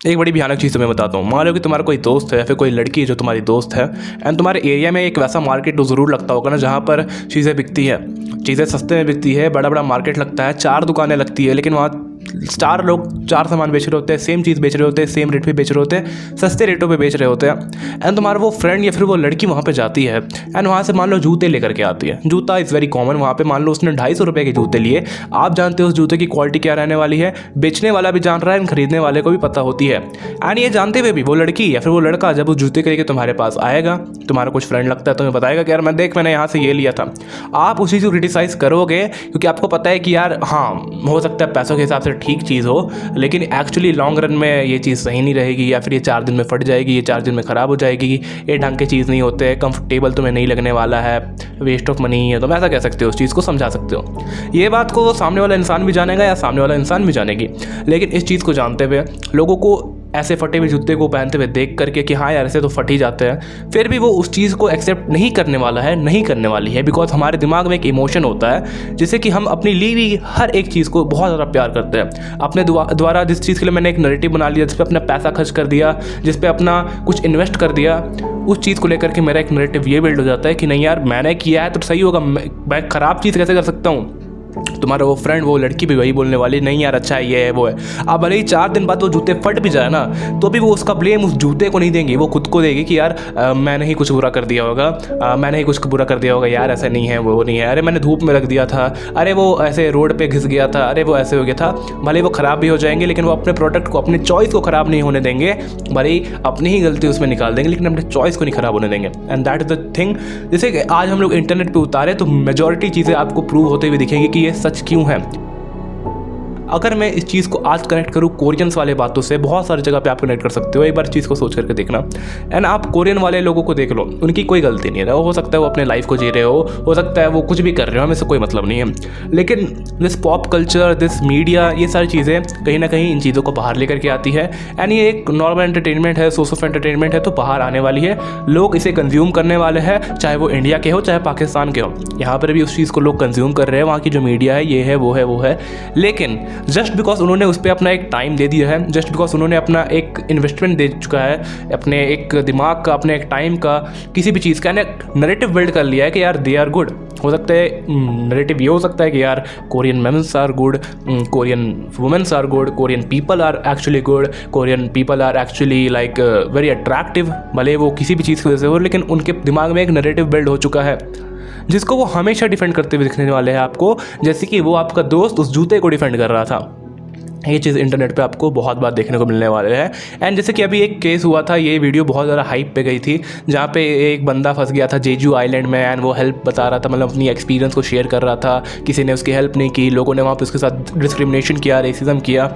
एक बड़ी भयानक चीज़ तुम्हें बताता हूँ। मान लो कि तुम्हारा कोई दोस्त है या फिर कोई लड़की है जो तुम्हारी दोस्त है, एंड तुम्हारे एरिया में एक वैसा मार्केट तो ज़रूर लगता होगा ना जहाँ पर चीज़ें बिकती है, चीज़ें सस्ते में बिकती है, बड़ा बड़ा मार्केट लगता है, 4 दुकानें लगती है, लेकिन वहाँ 4 लोग 4 सामान बेच रहे होते हैं, सेम चीज़ बेच रहे होते हैं, सेम रेट पे बेच रहे होते हैं, सस्ते रेटों पे बेच रहे होते हैं। एंड तुम्हारा वो फ्रेंड या फिर वो लड़की वहाँ पे जाती है एंड वहाँ से मान लो जूते लेकर के आती है। जूता इज़ वेरी कॉमन। वहाँ पे मान लो उसने 250 रुपये के जूते लिए। आप जानते हो उस जूते की क्वालिटी क्या रहने वाली है, बेचने वाला भी जान रहा है एंड खरीदने वाले को भी पता होती है। एंड ये जानते हुए भी वो लड़की या फिर वो लड़का जब उस जूते के लेके तुम्हारे पास आएगा, तुम्हारा कुछ फ्रेंड लगता है, तुम्हें बताएगा कि यार मैंने यहाँ से ये लिया था। आप उस चीज़ को क्रिटिसाइज़ करोगे क्योंकि आपको पता है कि यार हाँ, हो सकता है पैसों के हिसाब से ठीक चीज़ हो, लेकिन एक्चुअली लॉन्ग रन में ये चीज़ सही नहीं रहेगी, या फिर ये 4 दिन में फट जाएगी, ये 4 दिन में ख़राब हो जाएगी, ये ढंग की चीज़ नहीं होते, कंफर्टेबल तुम्हें नहीं लगने वाला है, वेस्ट ऑफ मनी है। तुम ऐसा कह सकते हो, उस चीज़ को समझा सकते हो। ये बात को सामने वाला इंसान भी जानेगा या सामने वाला इंसान भी जानेगी, लेकिन इस चीज़ को जानते हुए लोगों को ऐसे फटे हुए जूते को पहनते हुए देख करके कि हाँ यार ऐसे तो फट ही जाते हैं, फिर भी वो उस चीज़ को एक्सेप्ट नहीं करने वाला है, नहीं करने वाली है। बिकॉज हमारे दिमाग में एक इमोशन होता है जिससे कि हम अपनी ली हुई हर एक चीज़ को बहुत ज़्यादा प्यार करते हैं। अपने द्वारा जिस चीज़ के लिए मैंने एक नैरेटिव बना लिया, जिस पर अपना पैसा खर्च कर दिया, जिस पे अपना कुछ इन्वेस्ट कर दिया, उस चीज़ को लेकर के मेरा एक नैरेटिव ये बिल्ड हो जाता है कि नहीं यार मैंने किया है तो सही होगा, मैं ख़राब चीज़ कैसे कर सकता हूँ। तुम्हारा वो फ्रेंड, वो लड़की भी वही बोलने वाली, नहीं यार अच्छा है, ये है वो है। अब भले ही 4 दिन बाद वो जूते फट भी जाए ना, तो भी वो उसका ब्लेम उस जूते को नहीं देंगी, वो खुद को देगी कि यार मैंने ही कुछ बुरा कर दिया होगा, मैंने ही कुछ बुरा कर दिया होगा, यार ऐसा नहीं है, वो नहीं है, अरे मैंने धूप में रख दिया था, अरे वो ऐसे रोड पे घिस गया था, अरे वो ऐसे हो गया था। भले वो ख़राब भी हो जाएंगे लेकिन वो अपने प्रोडक्ट को, अपने चॉइस को ख़राब नहीं होने देंगे। भले ही अपनी ही गलती उसमें निकाल देंगे लेकिन अपने चॉइस को नहीं ख़राब होने देंगे। And that is the thing. जैसे कि आज हम लोग इंटरनेट पर उतारे तो मेजॉरिटी चीज़ें आपको प्रूव होते हुए दिखेंगी कि ये सच क्यों है। अगर मैं इस चीज़ को आज कनेक्ट करूँ कोरियंस वाले बातों से, बहुत सारी जगह पे आप कनेक्ट कर सकते हो। एक बार चीज़ को सोच करके देखना, एंड आप कोरियन वाले लोगों को देख लो, उनकी कोई गलती नहीं है। हो सकता है वो अपने लाइफ को जी रहे हो सकता है वो कुछ भी कर रहे हो, हमें से कोई मतलब नहीं है। लेकिन this pop culture, this media, ये सारी चीज़ें कहीं ना कहीं इन चीज़ों को बाहर लेकर के आती है। एंड ये एक नॉर्मल एंटरटेनमेंट है, सोर्स ऑफ एंटरटेनमेंट है, तो बाहर आने वाली है, लोग इसे कंज्यूम करने वाले हैं, चाहे वो इंडिया के हो चाहे पाकिस्तान के हो। यहाँ पर भी उस चीज़ को लोग कंज्यूम कर रहे हैं, वहाँ की जो मीडिया है, ये है वो है वो है। लेकिन जस्ट बिकॉज उन्होंने उस पर अपना एक टाइम दे दिया है, जस्ट बिकॉज उन्होंने अपना एक इन्वेस्टमेंट दे चुका है, अपने एक दिमाग का, अपने एक टाइम का, किसी भी चीज़ का नैरेटिव बिल्ड कर लिया है कि यार दे आर गुड। हो सकता है नैरेटिव ये हो सकता है कि यार Korean men's are good, Korean women's are good, Korean people are actually good, Korean people are actually like very attractive. भले वो किसी भी चीज़ की वजह से हो, लेकिन उनके दिमाग में एक नैरेटिव बिल्ड हो चुका है जिसको वो हमेशा डिफेंड करते हुए दिखने वाले हैं आपको, जैसे कि वो आपका दोस्त उस जूते को डिफेंड कर रहा था। ये चीज़ इंटरनेट पे आपको बहुत बार देखने को मिलने वाले हैं। एंड जैसे कि अभी एक केस हुआ था, ये वीडियो बहुत ज़्यादा हाइप पे गई थी, जहाँ पे एक बंदा फंस गया था जेजू आइलैंड में, एंड वो हेल्प बता रहा था, मतलब अपनी एक्सपीरियंस को शेयर कर रहा था। किसी ने उसकी हेल्प नहीं की, लोगों ने वहाँ पे उसके साथ डिस्क्रिमिनेशन किया, रेसिज्म किया।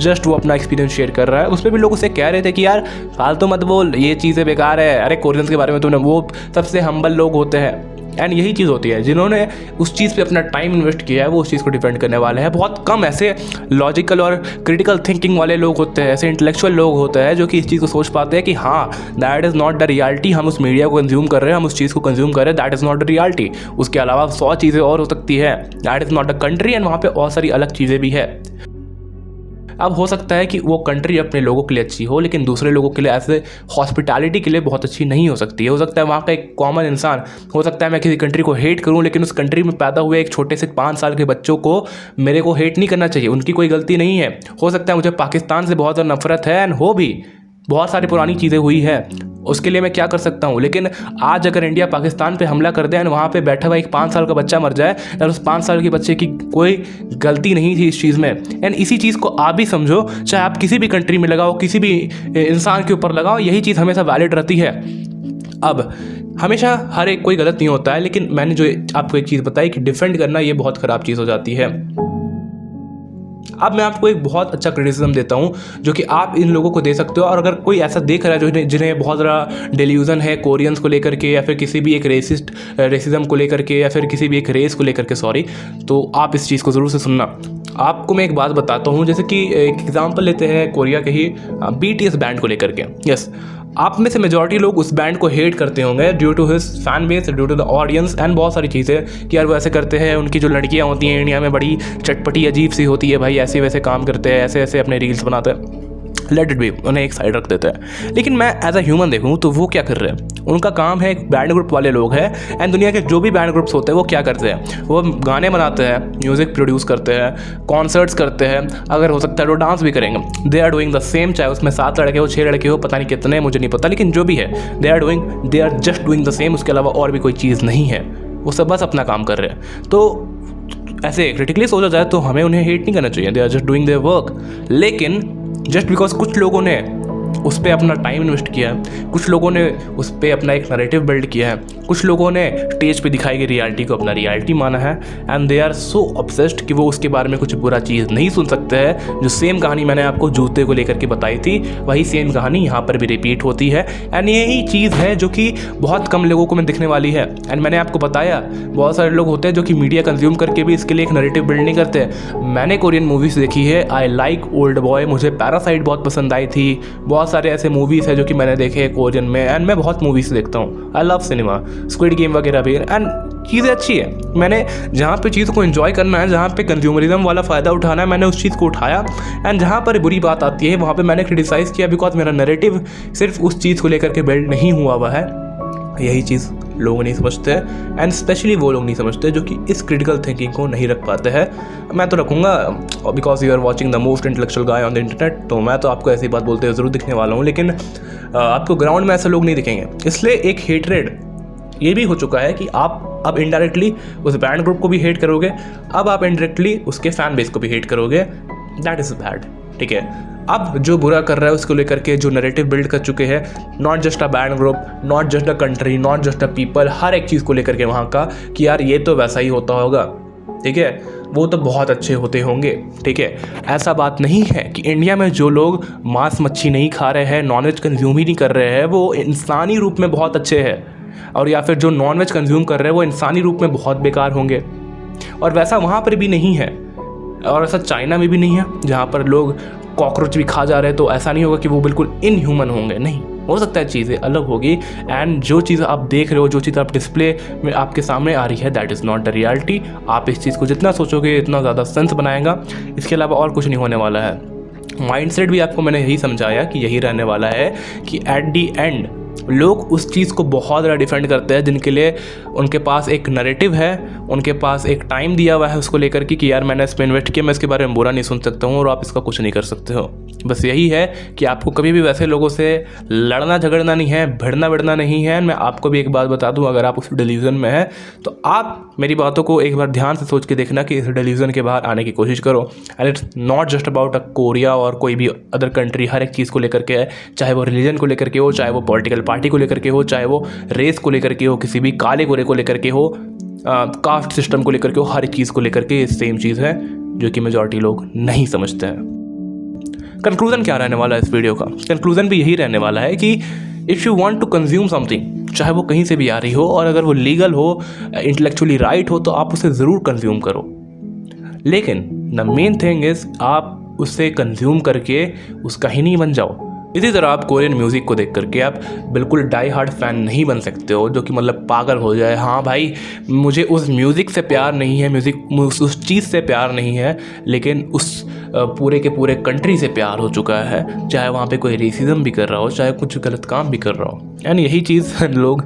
जस्ट वो अपना एक्सपीरियंस शेयर कर रहा है। उस पर भी लोग उसे कह रहे थे कि यार फालतू मत बोल, ये चीज़ें बेकार है, अरे कोरियंस के बारे में तुमने, वो सबसे हम्बल लोग होते हैं। एंड यही चीज़ होती है, जिन्होंने उस चीज़ पे अपना टाइम इन्वेस्ट किया है वो उस चीज़ को डिफेंड करने वाले हैं। बहुत कम ऐसे लॉजिकल और क्रिटिकल थिंकिंग वाले लोग होते हैं, ऐसे इंटेलेक्चुअल लोग होते हैं जो कि इस चीज़ को सोच पाते हैं कि हाँ that is not the reality. हम उस मीडिया को कंज्यूम कर रहे हैं, हम उस चीज़ को कंज्यूम कर रहे हैं, that is not the reality. उसके अलावा 100 चीज़ें और हो सकती है, that is not a country, and वहाँ पर और सारी अलग चीज़ें भी है। अब हो सकता है कि वो कंट्री अपने लोगों के लिए अच्छी हो, लेकिन दूसरे लोगों के लिए ऐसे हॉस्पिटैलिटी के लिए बहुत अच्छी नहीं हो सकती है। हो सकता है वहाँ का एक कॉमन इंसान, हो सकता है मैं किसी कंट्री को हेट करूँ, लेकिन उस कंट्री में पैदा हुए एक छोटे से 5 साल के बच्चों को मेरे को हेट नहीं करना चाहिए, उनकी कोई गलती नहीं है। हो सकता है मुझे पाकिस्तान से बहुत ज़्यादा नफरत है, एंड हो भी, बहुत सारी पुरानी चीज़ें हुई है, उसके लिए मैं क्या कर सकता हूँ। लेकिन आज अगर इंडिया पाकिस्तान पे हमला कर दे और वहाँ पे बैठा हुआ एक 5 साल का बच्चा मर जाए, और उस 5 साल के बच्चे की कोई गलती नहीं थी इस चीज़ में। एंड इसी चीज़ को आप भी समझो, चाहे आप किसी भी कंट्री में लगाओ, किसी भी इंसान के ऊपर लगाओ, यही चीज़ हमेशा वैलिड रहती है। अब हमेशा हर एक कोई गलत नहीं होता है, लेकिन मैंने जो आपको एक चीज़ बताई कि डिफेंड करना ये बहुत ख़राब चीज़ हो जाती है। अब मैं आपको एक बहुत अच्छा क्रिटिसिज्म देता हूँ जो कि आप इन लोगों को दे सकते हो। और अगर कोई ऐसा देख रहा है जो जिन्हें बहुत ज़्यादा डेल्यूजन है कोरियंस को लेकर के, या फिर किसी भी एक रेसिज्म को लेकर के, या फिर किसी भी एक रेस को लेकर के, सॉरी, तो आप इस चीज़ को ज़रूर से सुनना। आपको मैं एक बात बताता हूँ, जैसे कि एक एग्जांपल लेते हैं कोरिया के ही BTS बैंड को लेकर के। यस, आप में से मेजॉरिटी लोग उस बैंड को हेट करते होंगे due to his fan base, due to the audience, and बहुत सारी चीज़ें कि यार वो ऐसे करते हैं, उनकी जो लड़कियां होती हैं इंडिया में बड़ी चटपटी अजीब सी होती है, भाई ऐसे वैसे काम करते हैं, ऐसे ऐसे अपने रील्स बनाते हैं। लेट इट बी, उन्हें एक साइड रख देते हैं। लेकिन मैं एज अ ह्यूमन देखूँ तो वो क्या कर रहे हैं, उनका काम है, एक बैंड ग्रुप वाले लोग हैं, एंड दुनिया के जो भी बैंड ग्रुप्स होते हैं वो क्या करते हैं, वो गाने बनाते हैं, म्यूज़िक प्रोड्यूस करते हैं, कॉन्सर्ट्स करते हैं, अगर हो सकता है तो डांस भी करेंगे। They are doing the same, चाहे उसमें 7 लड़के हो 6 लड़के हो, पता नहीं कितने, मुझे नहीं पता, लेकिन जो भी है they are just doing the same, उसके अलावा और भी कोई चीज़ नहीं है, वो सब बस अपना काम कर रहे हैं। तो ऐसे क्रिटिकली सोचा जाए तो हमें उन्हें हेट नहीं करना चाहिए, they are just doing their work. लेकिन जस्ट बिकॉज कुछ लोगों ने उस पर अपना टाइम इन्वेस्ट किया है, कुछ लोगों ने उस पर अपना एक नैरेटिव बिल्ड किया है, कुछ लोगों ने स्टेज पे दिखाई गई रियलिटी को अपना रियलिटी माना है, and they are so obsessed कि वो उसके बारे में कुछ बुरा चीज़ नहीं सुन सकते हैं। जो सेम कहानी मैंने आपको जूते को लेकर के बताई थी, वही सेम कहानी यहाँ पर भी रिपीट होती है, एंड यही चीज़ है जो कि बहुत कम लोगों को में दिखने वाली है। एंड मैंने आपको बताया बहुत सारे लोग होते हैं जो कि मीडिया कंज्यूम करके भी इसके लिए एक नैरेटिव बिल्ड नहीं करते। मैंने कोरियन मूवीज़ देखी है, आई लाइक ओल्ड बॉय, मुझे पैरासाइट बहुत पसंद आई थी, बहुत सारे ऐसे मूवीज़ है जो कि मैंने देखे कोरियन में, एंड मैं बहुत मूवीज़ देखता हूँ, I love cinema, squid game वगैरह भी, एंड चीज़ें अच्छी है। मैंने जहाँ पे चीज़ को एंजॉय करना है, जहाँ पे कंज्यूमरिज्म वाला फ़ायदा उठाना है, मैंने उस चीज़ को उठाया, एंड जहाँ पर बुरी बात आती है वहाँ पे मैंने क्रिटिसाइज़ किया, बिकॉज मेरा नैरेटिव सिर्फ उस चीज़ को लेकर के बिल्ड नहीं हुआ हुआ है। यही चीज़ लोग नहीं समझते, एंड स्पेशली वो लोग नहीं समझते जो कि इस क्रिटिकल थिंकिंग को नहीं रख पाते हैं। मैं तो रखूँगा, because you are watching the most intellectual guy on the internet, तो मैं तो आपको ऐसी बात बोलते हुए ज़रूर दिखने वाला हूँ, लेकिन आपको ग्राउंड में ऐसे लोग नहीं दिखेंगे। इसलिए एक हेटरेड ये भी हो चुका है कि आप अब इनडायरेक्टली उस बैंड ग्रुप को भी हेट करोगे, अब आप इनडायरेक्टली उसके फैन बेस को भी हेट करोगे, दैट इज़ बैड। ठीक है, अब जो बुरा कर रहा है उसको लेकर के जो नैरेटिव बिल्ड कर चुके हैं, not just a band group, not just a country, not just a people, हर एक चीज़ को लेकर के वहाँ का कि यार ये तो वैसा ही होता होगा, ठीक है, वो तो बहुत अच्छे होते होंगे। ठीक है, ऐसा बात नहीं है कि इंडिया में जो लोग मांस मच्छी नहीं खा रहे हैं, नॉनवेज कंज्यूम ही नहीं कर रहे हैं, वो इंसानी रूप में बहुत अच्छे हैं, और या फिर जो नॉनवेज कंज्यूम कर रहे हैं वो इंसानी रूप में बहुत बेकार होंगे। और वैसा वहाँ पर भी नहीं है, और ऐसा चाइना में भी नहीं है जहाँ पर लोग कॉकरोच भी खा जा रहे हैं, तो ऐसा नहीं होगा कि वो बिल्कुल इनह्यूमन होंगे, नहीं, हो सकता है चीज़ें अलग होगी। एंड जो चीज़ आप देख रहे हो, जो चीज़ आप डिस्प्ले में आपके सामने आ रही है, that is not the reality. आप इस चीज़ को जितना सोचोगे इतना ज़्यादा सेंस बनाएगा, इसके अलावा और कुछ नहीं होने वाला है। माइंडसेट भी आपको मैंने यही समझाया कि यही रहने वाला है कि एट दी एंड लोग उस चीज़ को बहुत ज़्यादा डिफेंड करते हैं जिनके लिए उनके पास एक नैरेटिव है, उनके पास एक टाइम दिया हुआ है उसको लेकर कि यार मैंने इस पर इन्वेस्ट किया, मैं इसके बारे में बुरा नहीं सुन सकता हूँ और आप इसका कुछ नहीं कर सकते हो। बस यही है कि आपको कभी भी वैसे लोगों से लड़ना झगड़ना नहीं है, भिड़ना विड़ना नहीं है। मैं आपको भी एक बात बता दूँ, अगर आप उस डिल्यूजन में हैं तो आप मेरी बातों को एक बार ध्यान से सोच के देखना कि इस डिल्यूजन के बाहर आने की कोशिश करो। And it's not just about a Korea और कोई भी अदर कंट्री, हर एक चीज़ को लेकर के है, चाहे वो रिलीजन को लेकर के हो, चाहे वो पॉलिटिकल पार्टी को लेकर के हो, चाहे वो रेस को लेकर के हो, किसी भी काले गोरे को लेकर के हो, कास्ट सिस्टम को लेकर के हो, हर चीज़ को लेकर के सेम चीज़ है जो कि मेजॉरिटी लोग नहीं समझते हैं। कंक्लूजन क्या रहने वाला है इस वीडियो का? कंक्लूजन भी यही रहने वाला है कि if you want to consume something, चाहे वो कहीं से भी आ रही हो और अगर वो लीगल हो, इंटेलेक्चुअली राइट हो, तो आप उसे ज़रूर कंज्यूम करो। लेकिन द मेन थिंग इज़ आप उससे कंज्यूम करके उसका ही नहीं बन जाओ। इसी तरह आप कोरियन म्यूज़िक को देख करके आप बिल्कुल डाई हार्ड फ़ैन नहीं बन सकते हो, जो कि मतलब पागल हो जाए, हाँ भाई मुझे उस म्यूज़िक से प्यार नहीं है, म्यूज़िक उस चीज़ से प्यार नहीं है, लेकिन उस पूरे के पूरे कंट्री से प्यार हो चुका है, चाहे वहाँ पे कोई रेसिज्म भी कर रहा हो, चाहे कुछ गलत काम भी कर रहा हो। एंड यही चीज़ लोग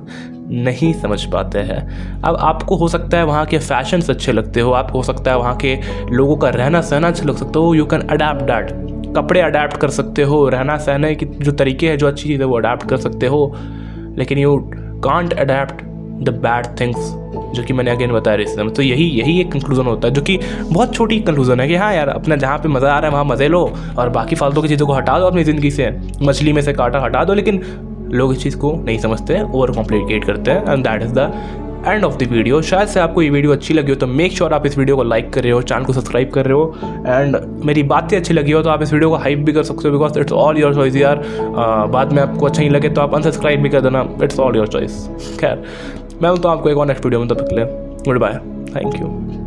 नहीं समझ पाते हैं। अब आपको हो सकता है वहाँ के फैशंस अच्छे लगते हो, आपको हो सकता है वहाँ के लोगों का रहना सहना अच्छा लग सकता हो, यू कैन अडेप्ट दैट, कपड़े अडेप्ट कर सकते हो, रहना सहने की जो तरीके हैं, जो अच्छी चीज़ है वो अडेप्ट कर सकते हो, लेकिन you can't adapt the bad things, जो कि मैंने अगेन बताया रेसिज्म। तो यही एक कंक्लूजन होता है, जो कि बहुत छोटी कंक्लूजन है कि हाँ यार अपना जहाँ पे मज़ा आ रहा है वहाँ मज़े लो और बाकी फालतू की चीज़ों को हटा दो अपनी ज़िंदगी से, मछली में से कांटा हटा दो। लेकिन लोग इस चीज़ को नहीं समझते, ओवर कॉम्प्लिकेट करते हैं, and that is the end of the video. शायद से आपको ये वीडियो अच्छी लगी हो तो मेक श्योर आप इस वीडियो को लाइक कर रहे हो, चैनल को सब्सक्राइब कर रहे हो, एंड मेरी बातें अच्छी लगी हो तो आप इस वीडियो को हाइप भी कर सकते हो, because it's all your choice यार। बाद में आपको अच्छा नहीं लगे तो आप अनसब्सक्राइब भी कर देना, इट्स ऑल योर चॉइस। खैर मैं तो आपको एक और नेक्स्ट वीडियो में, तब तक के लिए गुड बाय, थैंक यू।